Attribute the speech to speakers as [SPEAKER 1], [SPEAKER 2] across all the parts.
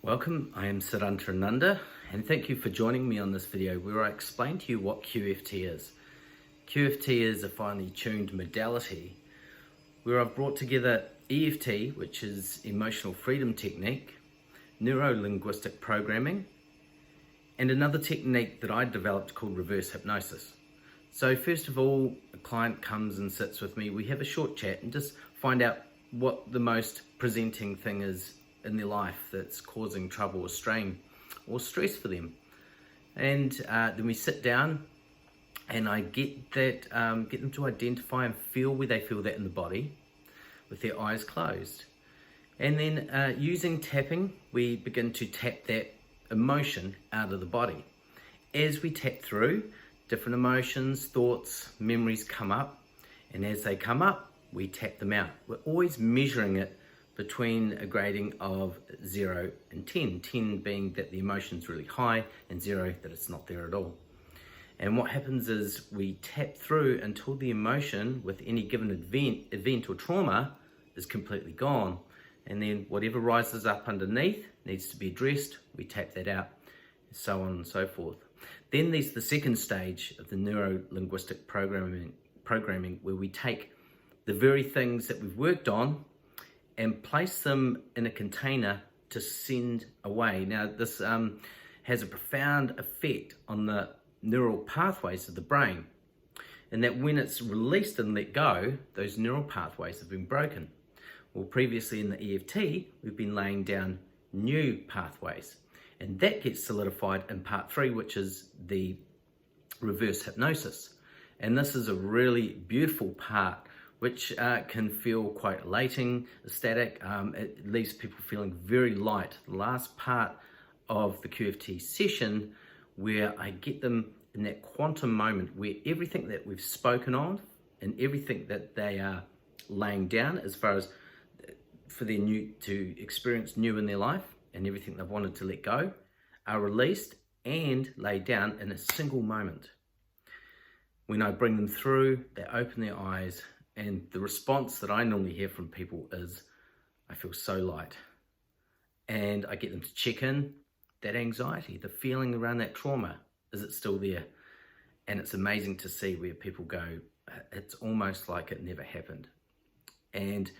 [SPEAKER 1] Welcome, I am Saddhanta Ananda, and thank you for joining me on this video where I explain to you what QFT is. QFT is a finely tuned modality where I've brought together EFT, which is Emotional Freedom Technique, Neuro-linguistic Programming, and another technique that I developed called reverse hypnosis. So first of all, a client comes and sits with me, we have a short chat and just find out what the most presenting thing is in their life that's causing trouble or strain or stress for them. And then we sit down and I get them to identify and feel where they feel that in the body with their eyes closed. And then using tapping, we begin to tap that emotion out of the body. As we tap through, different emotions, thoughts, memories come up, and as they come up, we tap them out. We're always measuring it between a grading of 0 and 10. 10 being that the emotion's really high, and 0 that it's not there at all. And what happens is we tap through until the emotion with any given event or trauma is completely gone. And then whatever rises up underneath needs to be addressed, we tap that out, so on and so forth. Then there's the second stage of the neuro-linguistic programming where we take the very things that we've worked on and place them in a container to send away. Now this has a profound effect on the neural pathways of the brain, and that when it's released and let go, those neural pathways have been broken. Well, previously in the EFT, we've been laying down new pathways, and that gets solidified in part 3, which is the reverse hypnosis. And this is a really beautiful part which can feel quite elating, ecstatic. It leaves people feeling very light. The last part of the QFT session where I get them in that quantum moment where everything that we've spoken of and everything that they are laying down as far as for their new to experience new in their life and everything they've wanted to let go are released and laid down in a single moment. When I bring them through, they open their eyes, and the response that I normally hear from people is, I feel so light. And I get them to check in that anxiety, the feeling around that trauma, is it still there? And it's amazing to see where people go, it's almost like it never happened. And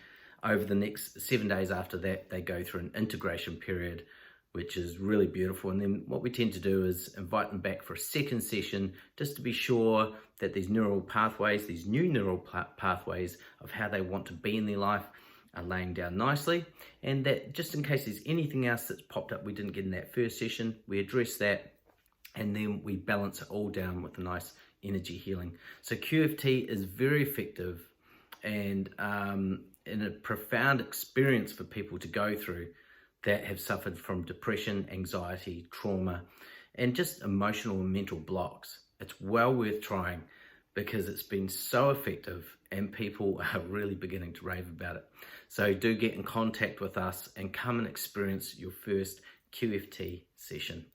[SPEAKER 1] over the next 7 days after that, they go through an integration period, which is really beautiful. And then what we tend to do is invite them back for a second session just to be sure that these neural pathways, these new neural pathways of how they want to be in their life are laying down nicely. And that just in case there's anything else that's popped up we didn't get in that first session, we address that and then we balance it all down with a nice energy healing. So QFT is very effective and a profound experience for people to go through that have suffered from depression, anxiety, trauma, and just emotional and mental blocks. It's well worth trying because it's been so effective and people are really beginning to rave about it. So do get in contact with us and come and experience your first QFT session.